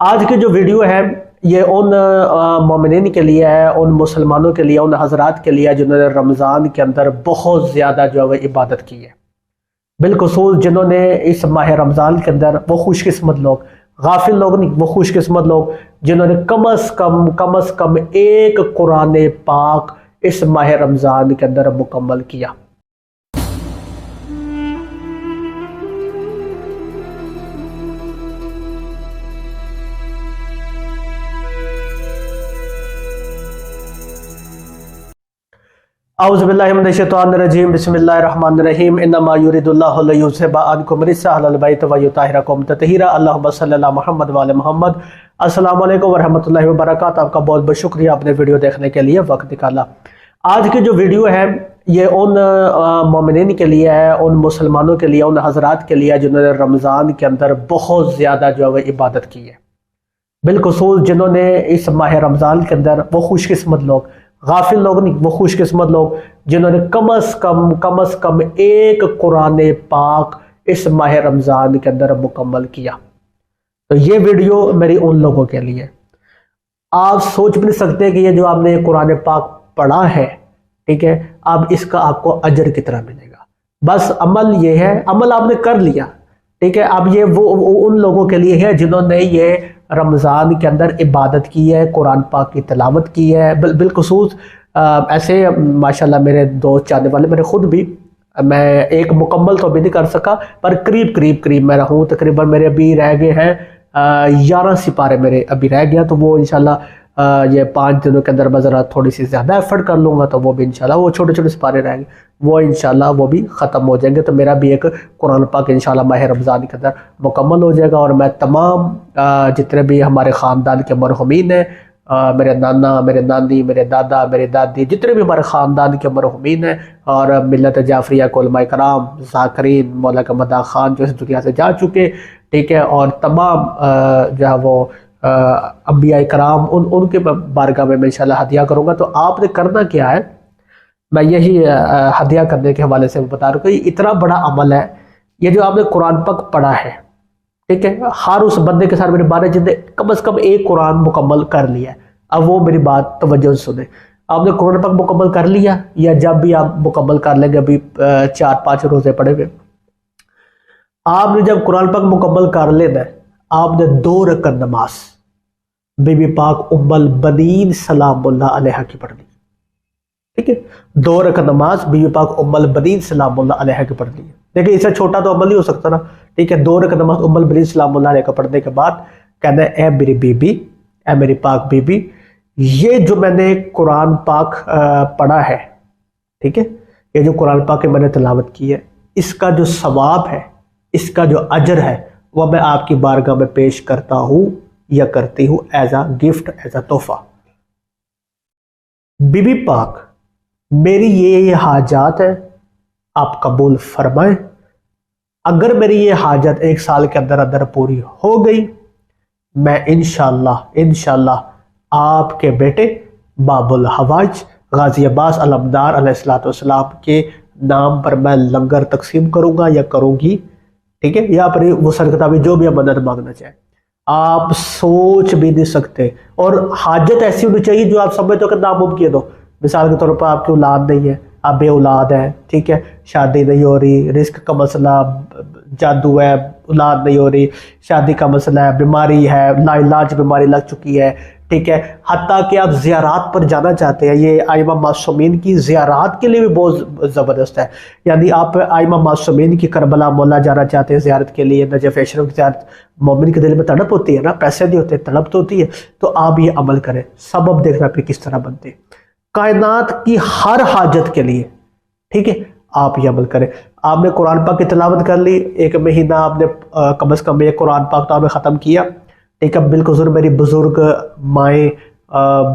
आज की जो वीडियो है ये उन मोमिनीन के लिए है, उन मुसलमानों के लिए, उन हजरात के लिए जिन्होंने रमज़ान के अंदर बहुत ज़्यादा जो है इबादत की है। बिलखुसूस जिन्होंने इस माह रमज़ान के अंदर, वो खुशकिस्मत लोग, गाफिल लोग नहीं, वो खुशकिस्मत लोग जिन्होंने कम अज़ कम एक कुरान पाक इस माह रमज़ान के अंदर मुकम्मल किया। औज़ुबिल्लाहि मिनश्शैतानिर्रजीम बिस्मिल्लाहिर्रहमानिर्रहीम इन्नमा युरिदुल्लाहु लियुज़हिबा अन्कुम रिज्सा अहलल बैत व युताहिरकुम तत्हीरा अल्लाहुम्मा सल्लि अला मुहम्मद व आले मुहम्मद। अस्सलामु अलैकुम व रहमतुल्लाहि व बरकातहू। आपका बहुत बहुत शुक्रिया आपने वीडियो देखने के लिए वक्त निकाला। आज की जो वीडियो है ये उन मोमिनीन के लिए है, उन मुसलमानों के लिए, उन हजरात के लिए जिन्होंने रमज़ान के अंदर बहुत ज़्यादा जो है इबादत की है। बिलखुसूस जिन्होंने इस माह रमज़ान के अंदर, वो खुशकिस्मत लोग, गाफिल लोग नहीं, वो खुशकिस्मत लोग जिन्होंने कम अज़ कम एक कुरान पाक इस माह रमज़ान के अंदर मुकम्मल किया। तो ये वीडियो मेरी उन लोगों के लिए। आप सोच भी नहीं सकते कि ये जो आपने कुरान पाक पढ़ा है, ठीक है, अब इसका आपको अजर कितना मिलेगा। बस अमल ये है, अमल आपने कर लिया, ठीक है। अब ये वो उन लोगों के लिए है जिन्होंने ये रमज़ान के अंदर इबादत की है, कुरान पाक की तिलावत की है। बिलखुसूस ऐसे माशाल्लाह मेरे दोस्त चाहने वाले, मेरे खुद भी, मैं एक मुकम्मल तो अभी नहीं कर सका पर करीब मैं रहूँ। तकरीबन मेरे अभी रह गए हैं 11 सिपारे मेरे अभी रह गया। तो वो इंशाल्लाह ये 5 दिनों के अंदर मैं ज़रा थोड़ी सी ज़्यादा एफर्ट कर लूँगा तो वो भी इंशाल्लाह, वो छोटे छोटे सिपारे रहेंगे, वो इंशाल्लाह वो भी ख़त्म हो जाएंगे। तो मेरा भी एक कुरान पाक इंशाल्लाह माह रमज़ान के अंदर मुकम्मल हो जाएगा। और मैं तमाम जितने भी हमारे ख़ानदान के मरहुमीन हैं, मेरे नाना, मेरे नानी, मेरे दादा, मेरे दादी, जितने भी हमारे ख़ानदान के मरहुमीन हैं, और मिल्लत जाफरिया के उलमा कराम, ज़ाकिरीन, मौला कमदा ख़ान जो इस दुनिया से जा चुके, ठीक है, और तमाम जो है वो अंबिया कराम, उनके बारगाह में मैं इंशाल्लाह हदिया करूँगा। तो आपने करना क्या है, मैं यही हदिया करने के हवाले से बता रहा हूँ कि इतना बड़ा अमल है ये जो आपने कुरान पाक पढ़ा है, ठीक है। हर उस बंदे के साथ मेरे बारे जिसने कम अज़ कम एक कुरान मुकम्मल कर लिया है, अब वो मेरी बात तवज्जो से सुने। आपने कुरान पाक मुकम्मल कर लिया, या जब भी आप मुकम्मल कर लेंगे, अभी 4-5 रोज़े पड़े हुए, आपने जब कुरान पाक मुकम्मल कर लेना है, आपने 2 रकअत नमाज बीबी पाक उम्मुल बनीन सलामुल्लाह अलैहा की पढ़नी, ठीक है। 2 रकअत नमाज बीबी पाक उम्मुल बनीन सलामुल्लाह अलैहा की पढ़नी है। देखिए इससे छोटा तो अमल नहीं हो सकता ना, ठीक है। 2 रकअत नमाज उम्मुल बनीन सलामुल्लाह अलैहा पढ़ने के बाद कहना है, ए मेरी बीबी, ए मेरी पाक बीबी, ये जो मैंने कुरान पाक पढ़ा है, ठीक है, ये जो कुरान पाक की मैंने तिलावत की है, इसका जो सवाब है, इसका जो अजर है, वह मैं आपकी बारगाह में पेश करता हूँ या करती हूँ as a gift, as a तोहफा। बीबी पाक, मेरी ये हाजात है, आप कबूल फरमाएं। अगर मेरी ये हाजत 1 साल के अंदर अंदर पूरी हो गई, मैं इंशाल्लाह आपके बेटे बाबुल हवाज गाजी अब्बास अलमदार अलैहिस्सलाम के नाम पर मैं लंगर तकसीम करूंगा या करूंगी, ठीक है। या पर वो सरकताबी जो भी मदद मांगना चाहे, आप सोच भी नहीं सकते। और हाजत ऐसी होनी चाहिए जो आप समझते हो कि नामुमकिन हो। मिसाल के तौर पर आपकी औलाद नहीं है, आप बे औलाद है, ठीक है, शादी नहीं हो रही, रिस्क का मसला, जादू है, औलाद नहीं हो रही, शादी का मसला है, बीमारी है, लाइलाज बीमारी लग चुकी है, ठीक है। हत्ता कि आप ज़ियारात पर जाना चाहते हैं, ये आइमा मासूमीन की ज़ियारात के लिए भी बहुत ज़बरदस्त है। यानी आप आइमा मासूमीन की करबला मौला जाना चाहते हैं ज़ियारत के लिए, नजफ़ अशरफ की ज़ियारत, मोमिन के दिल में तड़प होती है ना, पैसे नहीं होते, तड़प तो होती है। तो आप ये अमल करें, सबब देखना फिर किस तरह बनते, कायनात की हर हाजत के लिए, ठीक है, आप ये अमल करें। आपने कुरान पाक की तिलावत कर ली, 1 महीना आपने कम अज़ कम एक कुरान पाक तो आपने ख़त्म किया, ठीक है। बिल्कुल मेरी बुज़ुर्ग माएँ,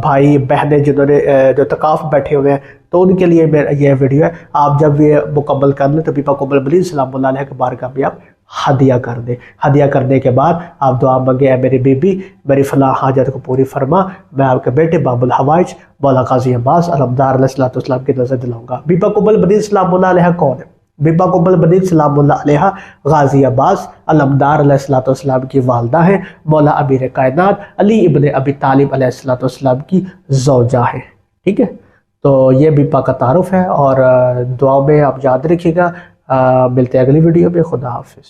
भाई बहनें जिन्होंने जो तकाफ बैठे हुए हैं, तो उनके लिए मेरा यह वीडियो है। आप जब ये मुकम्मल कर लें तो बीबी पाक उम्मुल बनीन सलामुल्लाह अलैहा के बारगाह में आप हदिया कर दें। हदिया करने के बाद आप दुआ मांगे, ए मेरी बीबी, मेरी फलाह हाजत को पूरी फरमा, मैं आपके बेटे बाबुल हवाज मौला गाजी अब्बास अलमदार अलैहिस्सलाम की नजर दिलाऊंगा। बीबी पाक उम्मुल बनीन सलामुल्लाह अलैहा कौन है? बिबा कुबल बदीन सलामुल्लाह अलैहा गाजी अब्बास अलमदार अलैहिस्सलाम की वालदा है। मौला अमीर कायनात अली इब्ने अबी तालिब अलैहिस्सलाम की ज़ौजा है। ठीक है, तो ये बिबा का तारुफ है और दुआओं में आप याद रखिएगा। मिलते हैं अगली वीडियो में। खुदा हाफिज़।